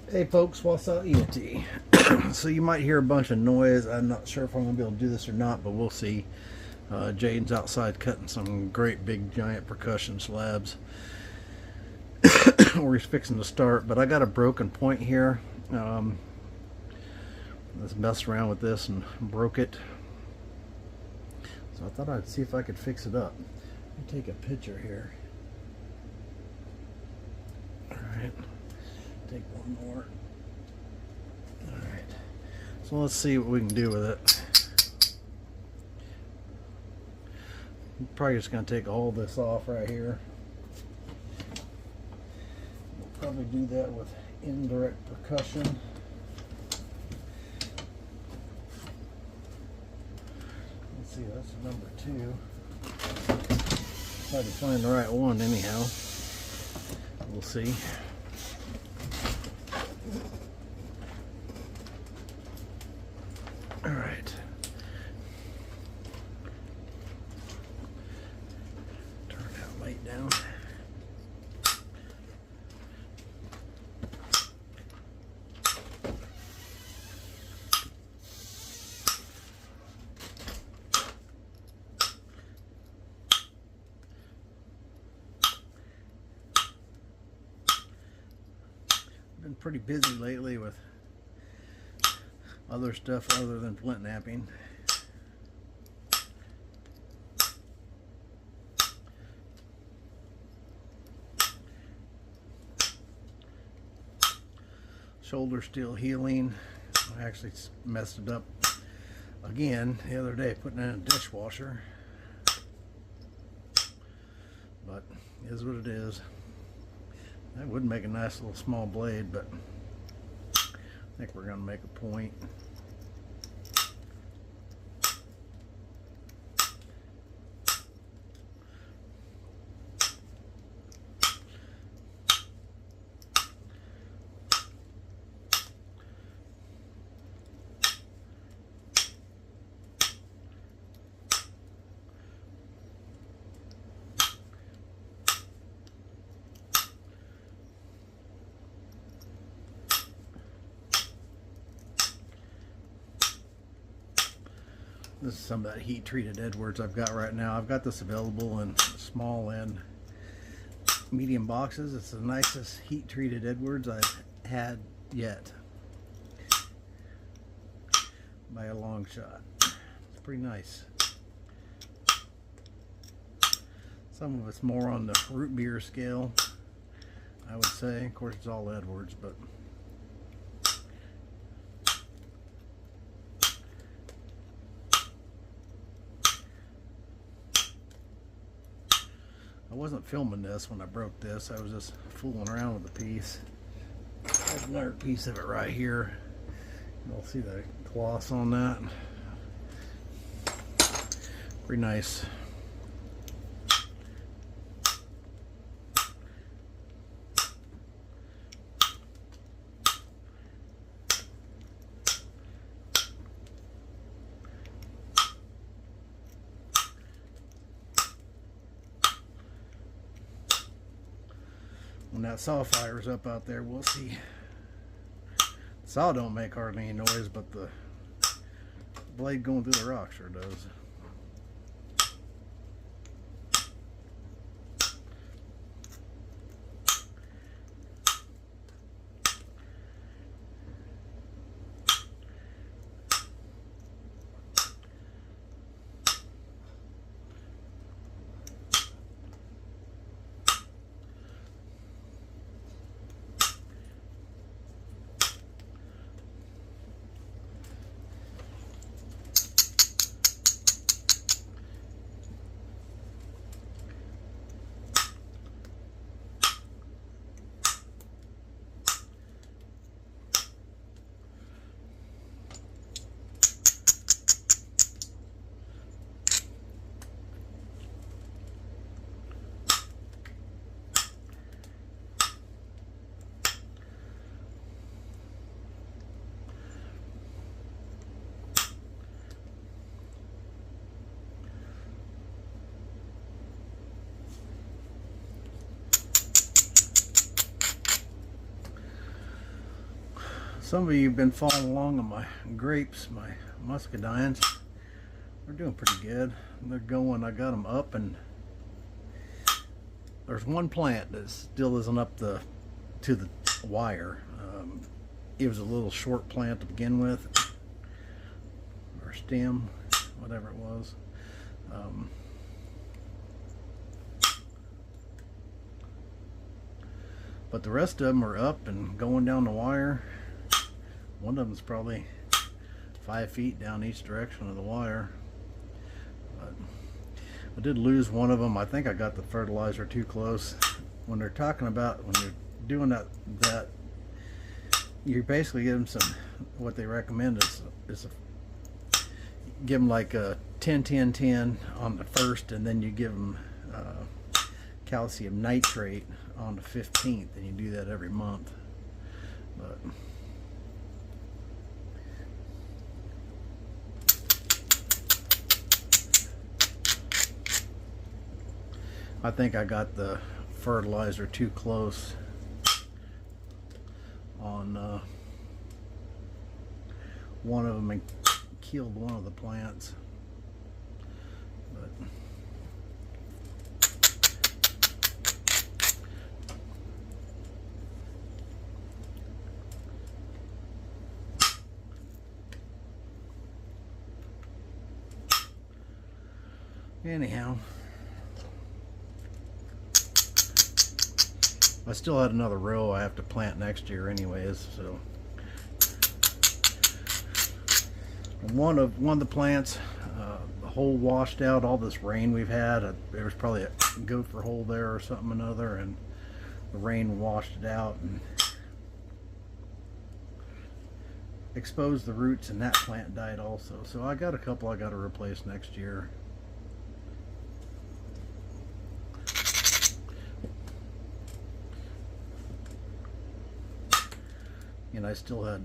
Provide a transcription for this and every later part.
Hey folks, what's up, iyatee? So you might hear a bunch of noise. I'm not sure if I'm going to be able to do this or not, but we'll see. Jaden's outside cutting some great big giant percussion slabs. Or he's fixing to start, but I got a broken point here. Let's mess around with this and broke it. So I thought I'd see if I could fix it up. Let me take a picture here. Alright. Take one more. Alright. So let's see what we can do with it. I'm probably just going to take all this off right here. We'll probably do that with indirect percussion. Let's see, that's number 2. Try to find the right one anyhow. We'll see. All right. Turn that light down. Been pretty busy lately with other stuff other than Flintknapping. Shoulder still healing. I actually messed it up again the other day putting it in a dishwasher, but it is what it is. That would make a nice little small blade, but I think we're going to make a point. This is some of that heat treated Edwards I've got right now. I've got this available in small and medium boxes. It's the nicest heat treated Edwards I've had yet, by a long shot. It's pretty nice. Some of it's more on the root beer scale, I would say. Of course, it's all Edwards, but I wasn't filming this when I broke this. I was just fooling around with the piece. There's another piece of it right here. You'll see the gloss on that. Pretty nice. When that saw fires up out there, we'll see. The saw don't make hardly any noise, but the blade going through the rock sure does. Some of you have been following along on my grapes, my muscadines. They're doing pretty good. They're going, I got them up, and there's one plant that still isn't up to the wire. It was a little short plant to begin with, or stem, whatever it was. But the rest of them are up and going down the wire. One of them's probably 5 feet down each direction of the wire. But I did lose one of them. I think I got the fertilizer too close. When they're talking about, when you're doing that you basically give them some, what they recommend is give them like a 10-10-10 on the first, and then you give them calcium nitrate on the 15th, and you do that every month. But I think I got the fertilizer too close on one of them and killed one of the plants. But anyhow, I still had another row I have to plant next year anyways, so. And one of the plants, the hole washed out, all this rain we've had. There was probably a gopher hole there or something or another, and the rain washed it out and exposed the roots, and that plant died also. So I got a couple I got to replace next year. And I still had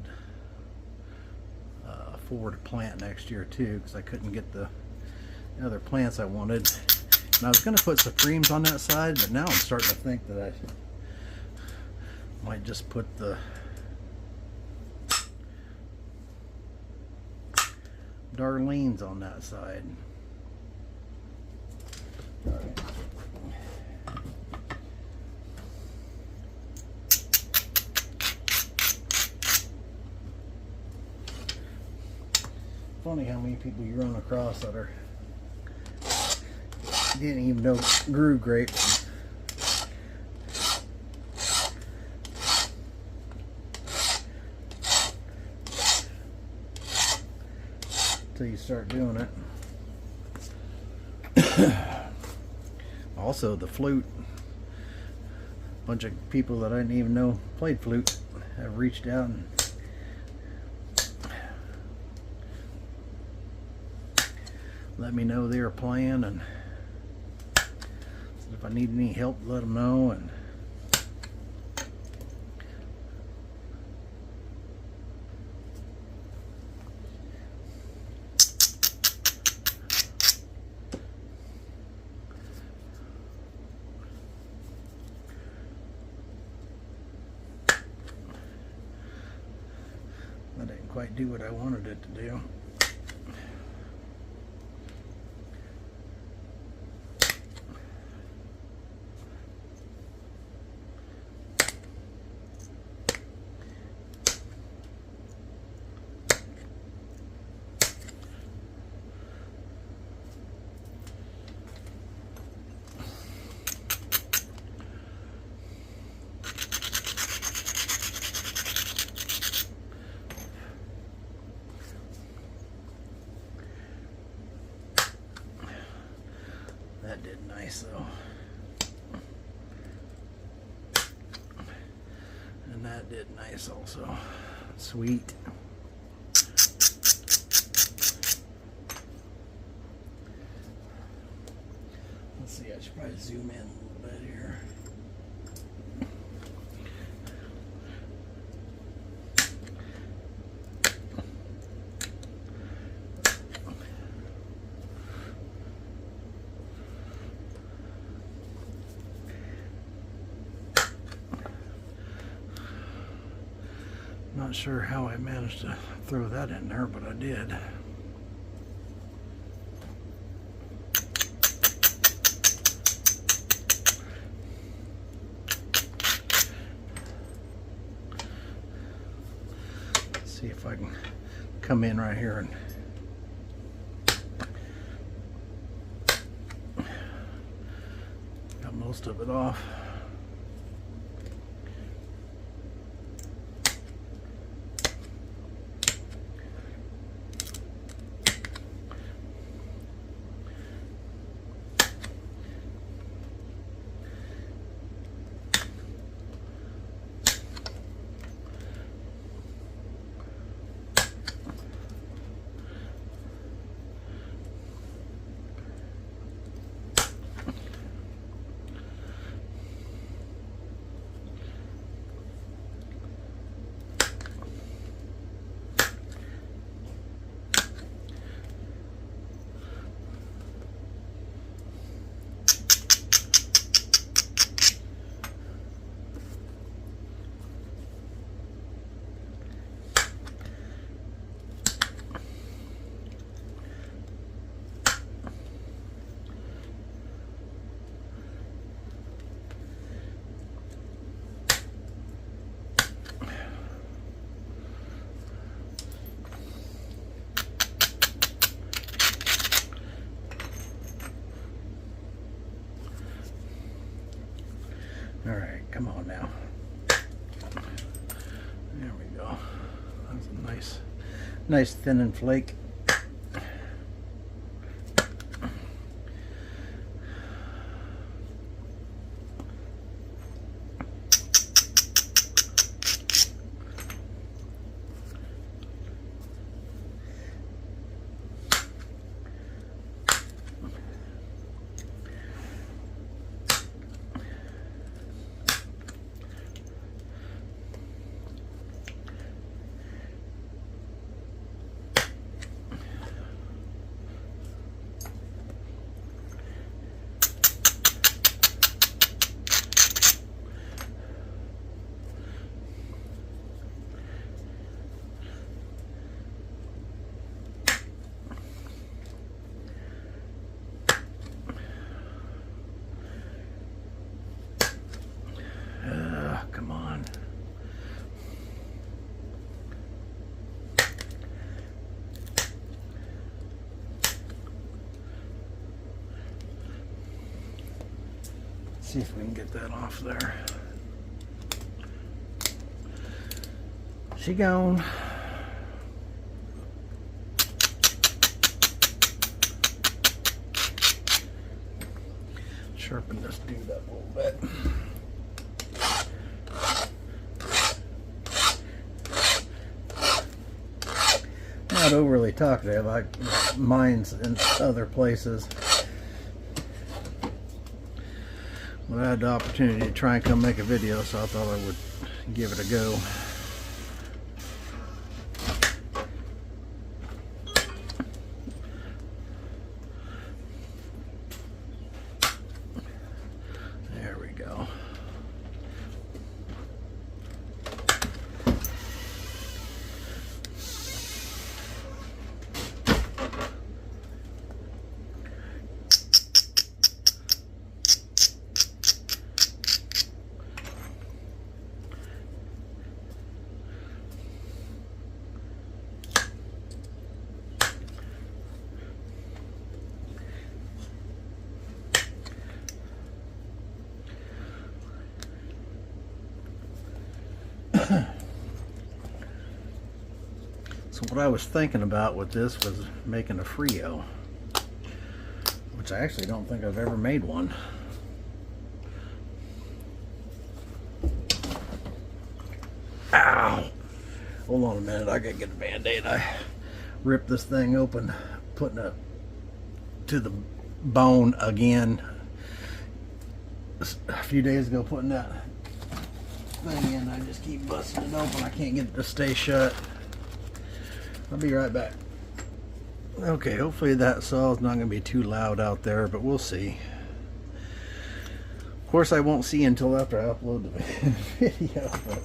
4 to plant next year too, because I couldn't get the other plants I wanted. And I was going to put supremes on that side, but now I'm starting to think that I might just put the Darlene's on that side. Funny how many people you run across that didn't even know grew grapes. Until you start doing it. Also the flute. A bunch of people that I didn't even know played flute have reached out and let me know they're playing, and if I need any help, let them know. And that didn't quite do what I wanted it to do. That did nice though. And that did nice also. Sweet. Let's see, I should probably zoom in a little bit here. Not sure how I managed to throw that in there, but I did. Let's see if I can come in right here and got most of it off. All right, come on now. There we go. That's a nice thin and flake. Come on. See if we can get that off there. She gone. Sharpen this dude up a little bit. Not overly talkative. Mine's in other places. But I had the opportunity to try and come make a video, so I thought I would give it a go. There we go. So what I was thinking about with this was making a Frio, which I actually don't think I've ever made one. Ow! Hold on a minute, I gotta get a band-aid. I ripped this thing open, putting it to the bone again a few days ago, putting that thing in. I just keep busting it open. I can't get it to stay shut. I'll be right back. Okay, hopefully that saw is not going to be too loud out there, but we'll see. Of course, I won't see until after I upload the video. But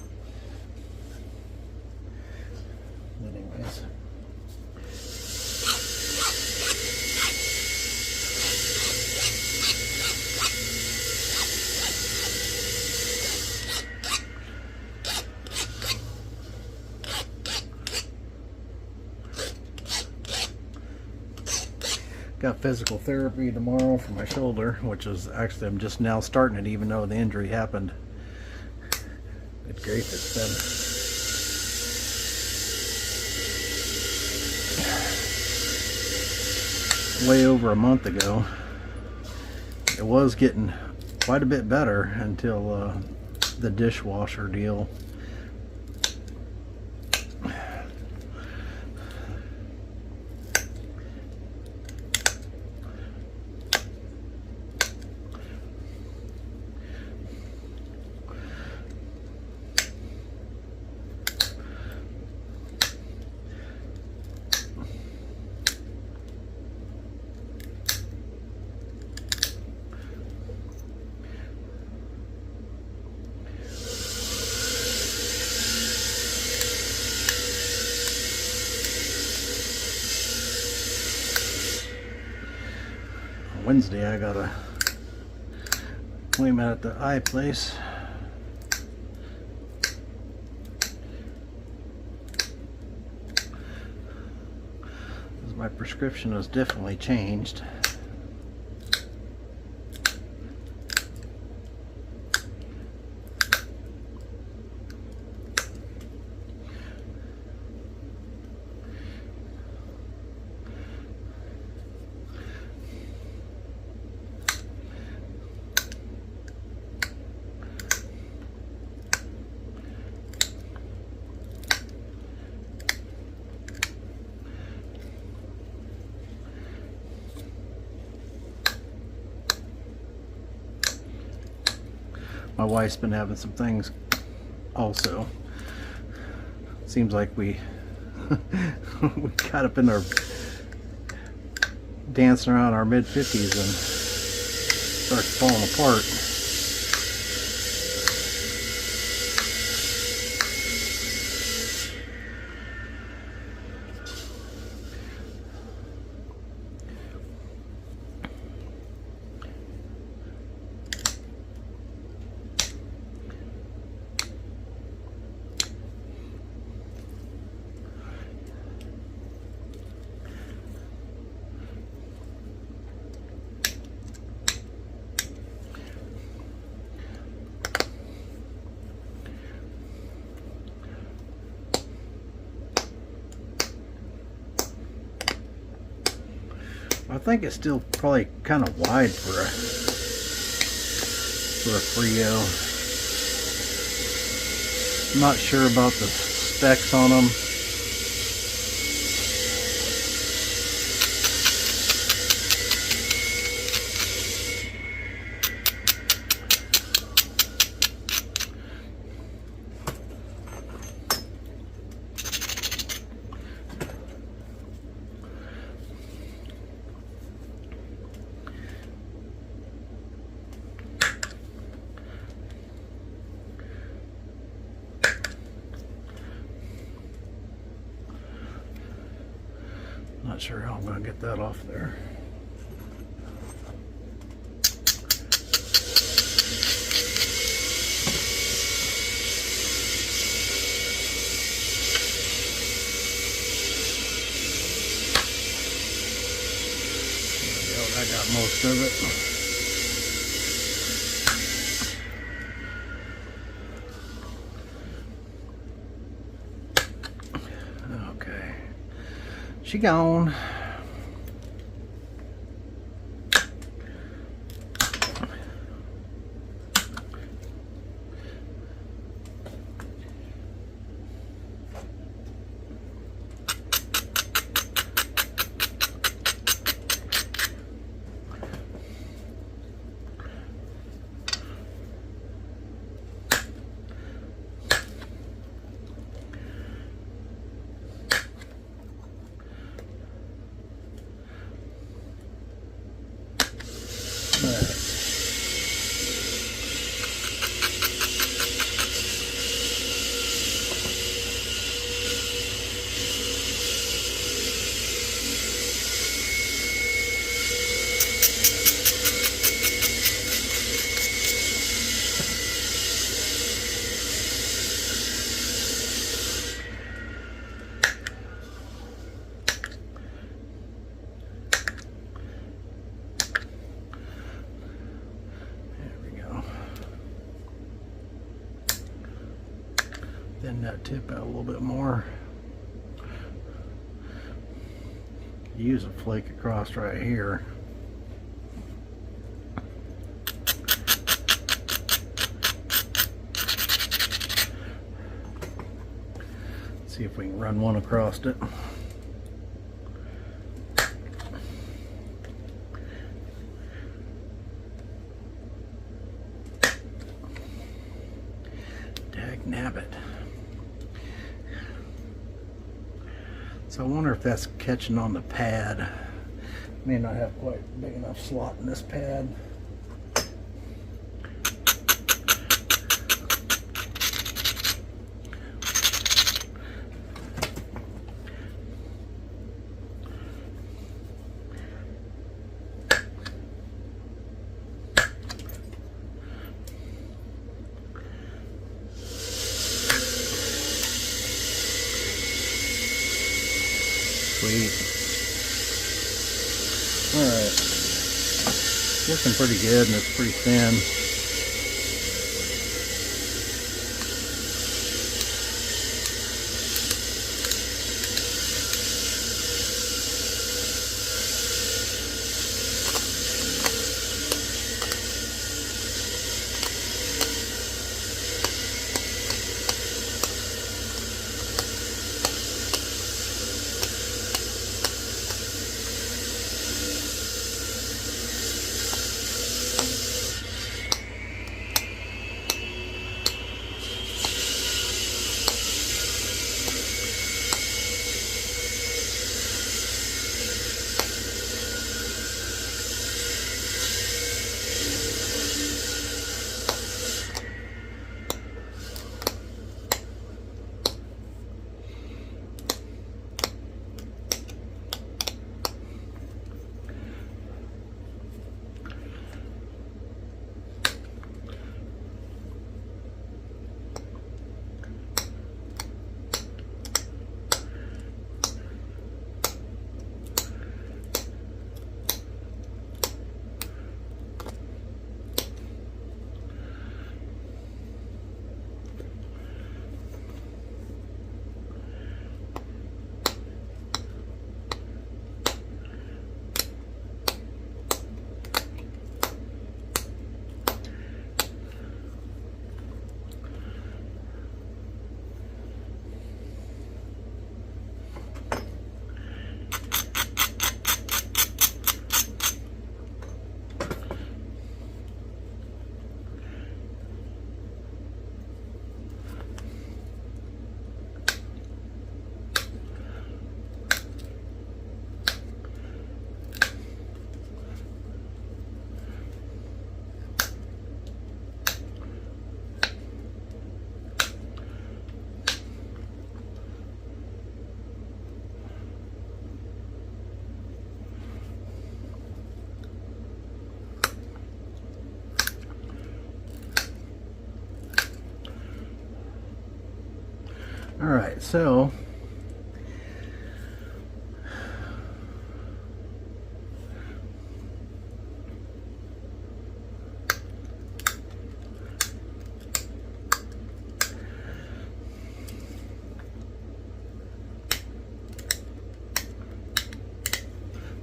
got physical therapy tomorrow for my shoulder, which is actually, I'm just now starting it even though the injury happened. Good grief, it's been way over a month ago. It was getting quite a bit better until the dishwasher deal. Wednesday I got a appointment at the eye place. My prescription has definitely changed. My wife's been having some things also. Seems like we we got up in our dancing around our mid-50s and starts falling apart. I think it's still probably kind of wide for a Frio. I'm not sure about the specs on them. Not sure how I'm going to get that off there. There we go, I got most of it. She gone. thin that tip out a little bit more. Use a flake across right here. See if we can run one across it. Dagnabbit. So I wonder if that's catching on the pad. May not have quite big enough slot in this pad. Sweet. Alright. Looking pretty good and it's pretty thin. All right, so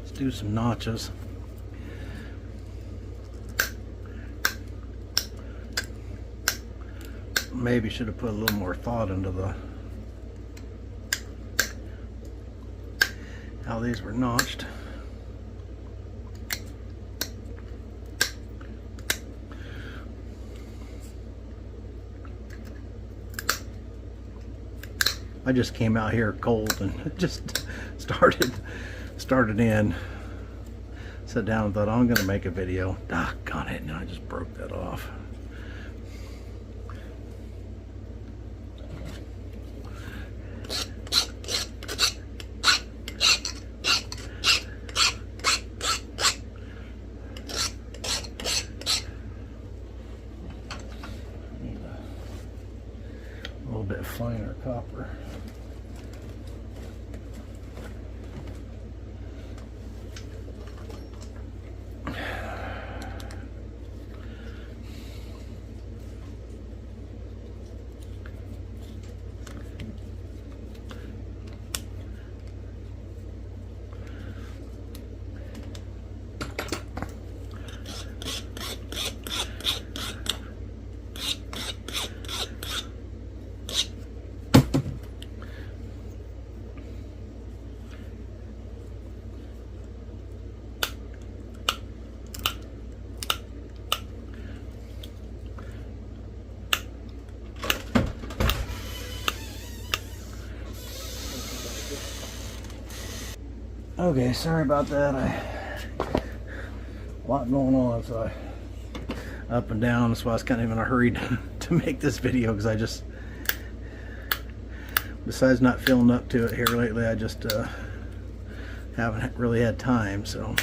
let's do some notches. Maybe should have put a little more thought into how these were notched. I just came out here cold and just started in. Sat down and thought, I'm gonna make a video. Doggone it, and I just broke that off. Finer copper. Okay, sorry about that. A lot going on, so I up and down. That's why I was kind of in a hurry to make this video, because I just, besides not feeling up to it here lately, I just haven't really had time, so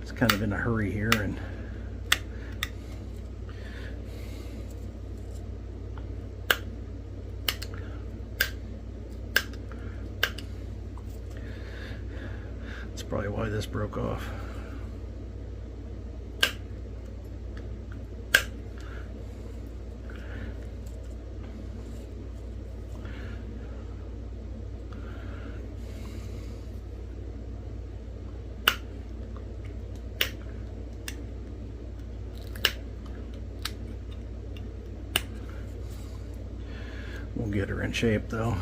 it's kind of in a hurry here. And that's probably why this broke off. We'll get her in shape though.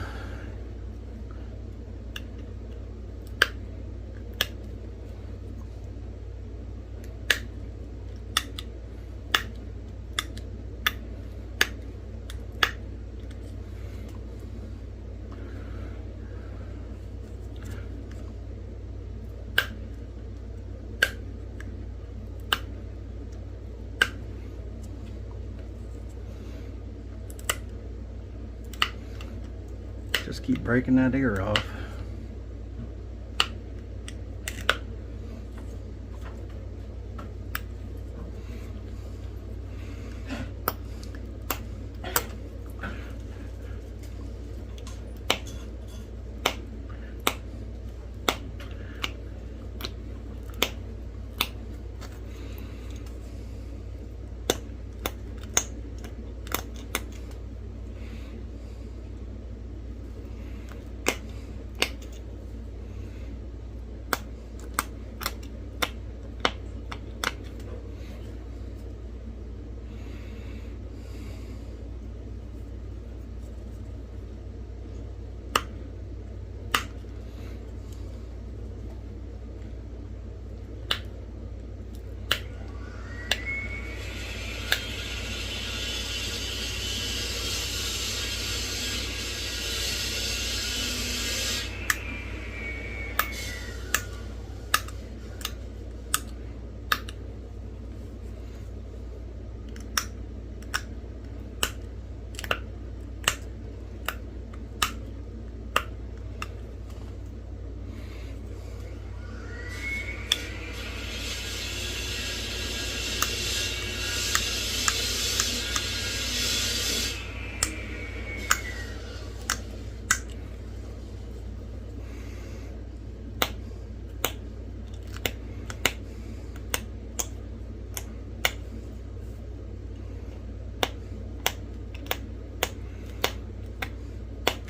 Just keep breaking that ear off.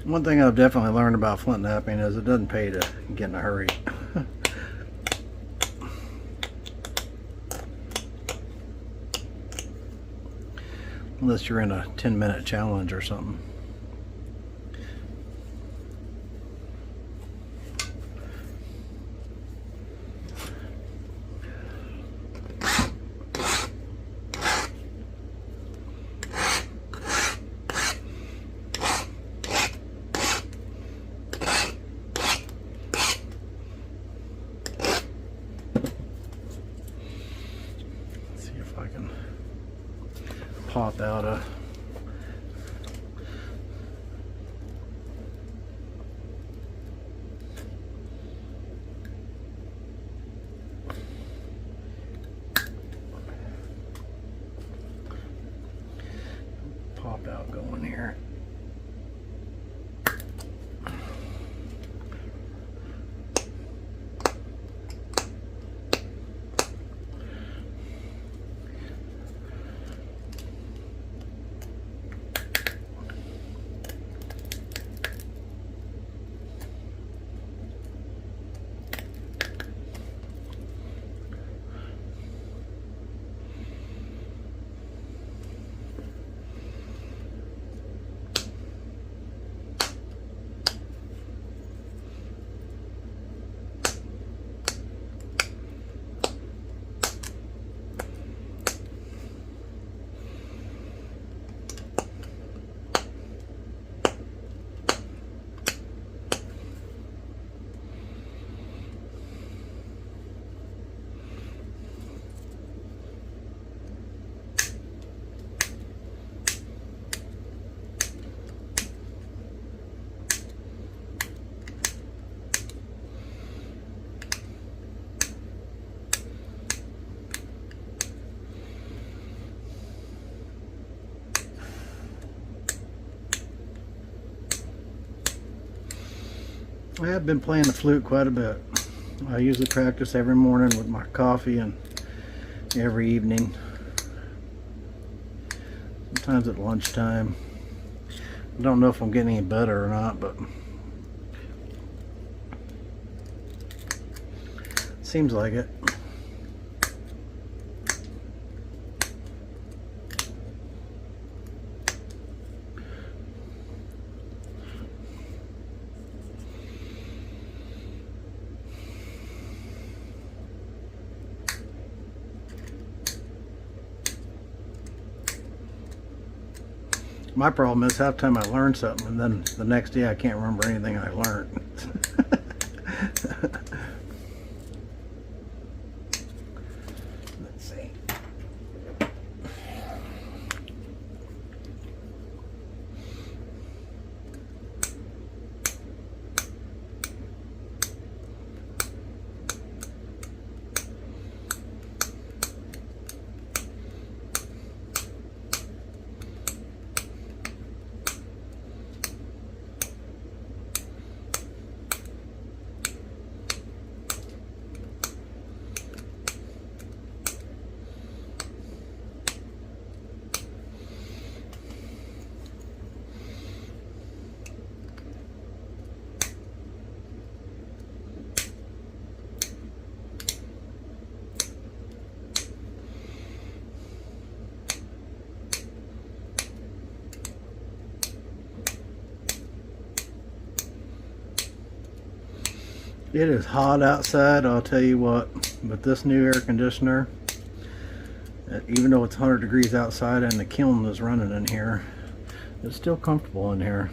One thing I've definitely learned about flint knapping is it doesn't pay to get in a hurry. Unless you're in a 10-minute challenge or something. Pop out a pop out going here. I have been playing the flute quite a bit. I usually practice every morning with my coffee and every evening. Sometimes at lunchtime. I don't know if I'm getting any better or not, but seems like it. My problem is half the time I learn something and then the next day I can't remember anything I learned. Let's see. It is hot outside, I'll tell you what, but this new air conditioner, even though it's 100 degrees outside and the kiln is running in here, it's still comfortable in here,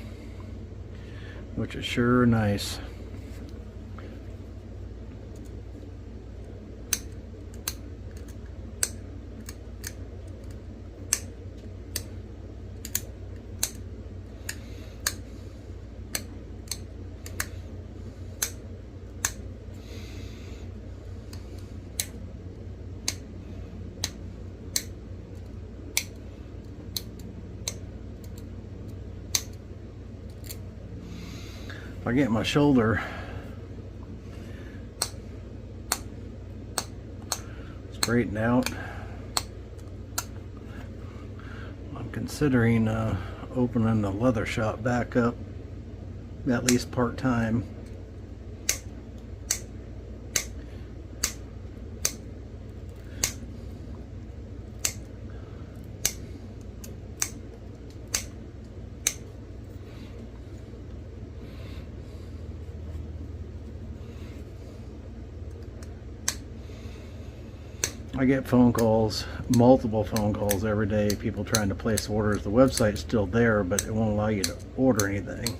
which is sure nice. I get my shoulder straightened out. I'm considering opening the leather shop back up, at least part-time. I get phone calls, multiple phone calls every day, people trying to place orders. The website's still there, but it won't allow you to order anything.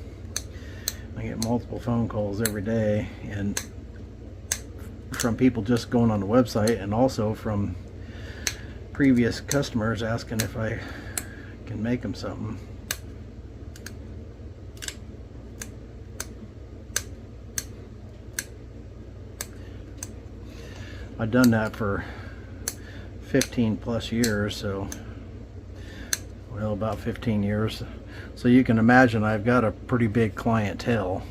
I get multiple phone calls every day, and from people just going on the website, and also from previous customers asking if I can make them something. I've done that for 15 plus years, so well, about 15 years, so you can imagine I've got a pretty big clientele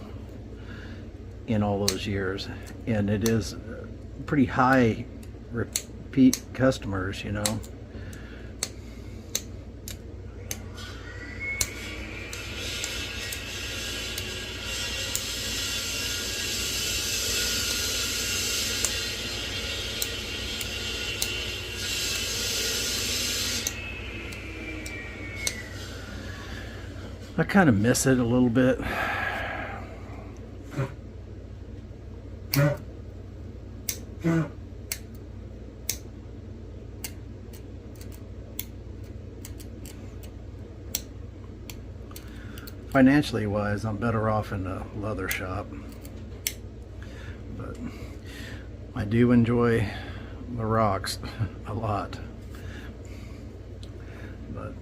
in all those years, and it is pretty high repeat customers, you know. I kind of miss it a little bit. Financially wise, I'm better off in a leather shop, but I do enjoy the rocks a lot. But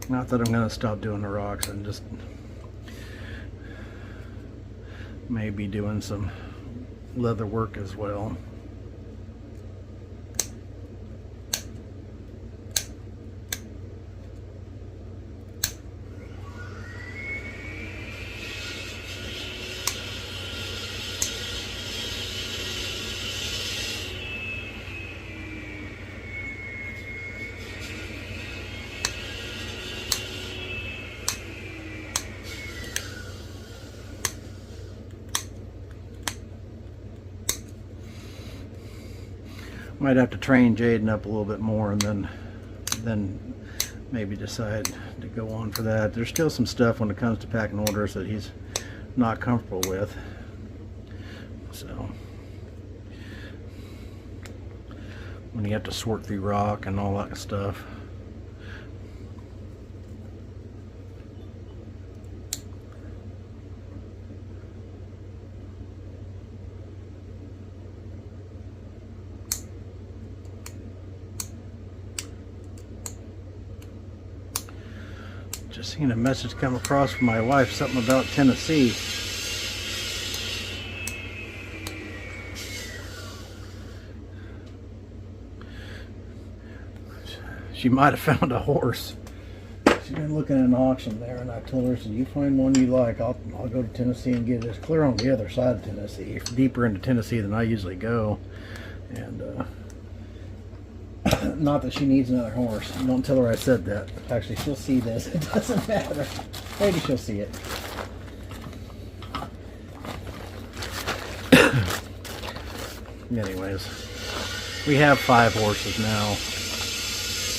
not that I'm going to stop doing the rocks, and just maybe doing some leather work as well. Might have to train Jaden up a little bit more, and then maybe decide to go on for that. There's still some stuff when it comes to packing orders that he's not comfortable with. So when you have to sort through rock and all that stuff. Just seen a message come across from my wife, something about Tennessee. She might have found a horse. She's been looking at an auction there, and I told her, so you find one you like, I'll go to Tennessee and get it. It's clear on the other side of Tennessee, deeper into Tennessee than I usually go. And not that she needs another horse. Don't tell her I said that. Actually, she'll see this. It doesn't matter. Maybe she'll see it. Anyways, we have 5 horses now.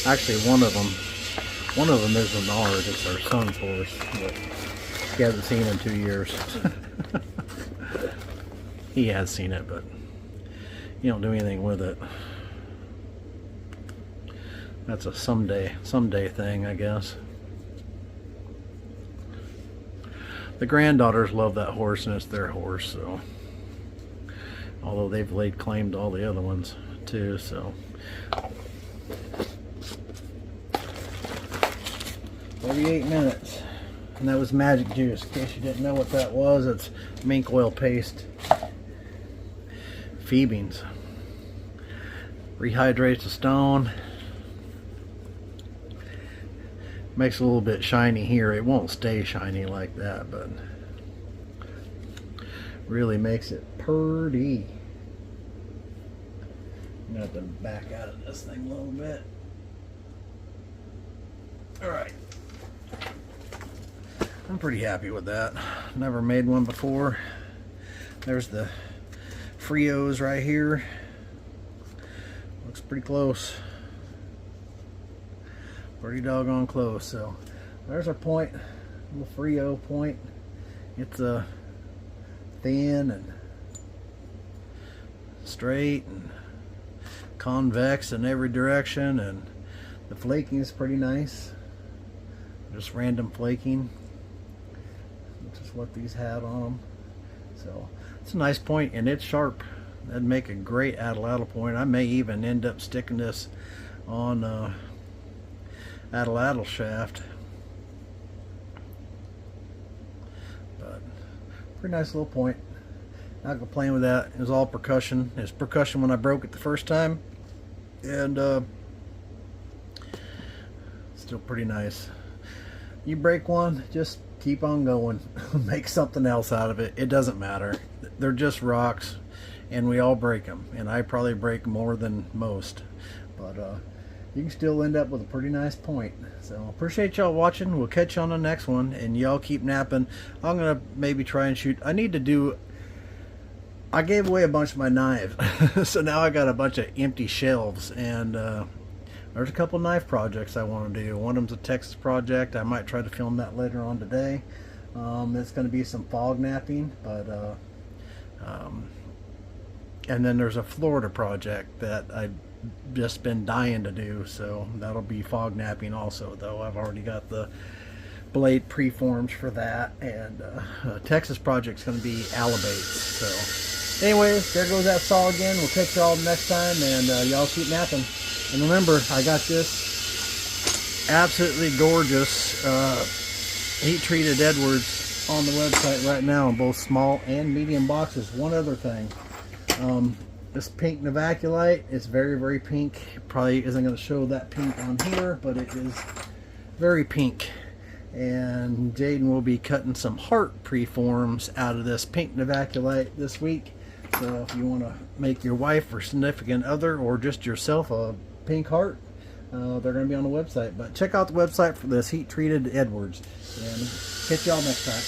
Actually, one of them isn't ours. It's our son's horse. But he hasn't seen it in 2 years. He has seen it, but you don't do anything with it. That's a someday thing, I guess. The granddaughters love that horse, and it's their horse, so. Although they've laid claim to all the other ones, too, so. 38 minutes. And that was magic juice. In case you didn't know what that was, it's mink oil paste. Phoebines. Rehydrates the stone. Makes it a little bit shiny here. It won't stay shiny like that, but really makes it pretty. I'm gonna have to back out of this thing a little bit. Alright. I'm pretty happy with that. Never made one before. There's the Frios right here. Looks pretty close. Pretty doggone close. So there's our point, little Frio point. It's thin and straight and convex in every direction, and the flaking is pretty nice. Just random flaking, which is what these had on them. So it's a nice point, and it's sharp. That'd make a great atlatl point. I may even end up sticking this on atlatl shaft, but pretty nice little point. Not gonna play with that. It was all percussion. It's percussion when I broke it the first time, and still pretty nice. You break one, just keep on going. Make something else out of it. It doesn't matter. They're just rocks, and we all break them, and I probably break more than most, but you can still end up with a pretty nice point. So appreciate y'all watching. We'll catch you on the next one, and y'all keep napping. I'm gonna maybe try and shoot. I gave away a bunch of my knives, so now I got a bunch of empty shelves, and there's a couple knife projects I want to do. One of them's a Texas project. I might try to film that later on today. It's going to be some fog napping, but and then there's a Florida project that I've just been dying to do, so that'll be fog napping also, though. I've already got the blade preforms for that, and Texas project's going to be alabates. So anyways, there goes that saw again. We'll catch y'all next time, and y'all keep napping. And remember, I got this absolutely gorgeous heat-treated Edwards on the website right now in both small and medium boxes. One other thing. This pink Novaculite is very, very pink. It probably isn't going to show that pink on here, but it is very pink. And Jaden will be cutting some heart preforms out of this pink Novaculite this week. So if you want to make your wife or significant other, or just yourself, a pink heart, they're going to be on the website. But check out the website for this heat-treated Edwards. And catch y'all next time.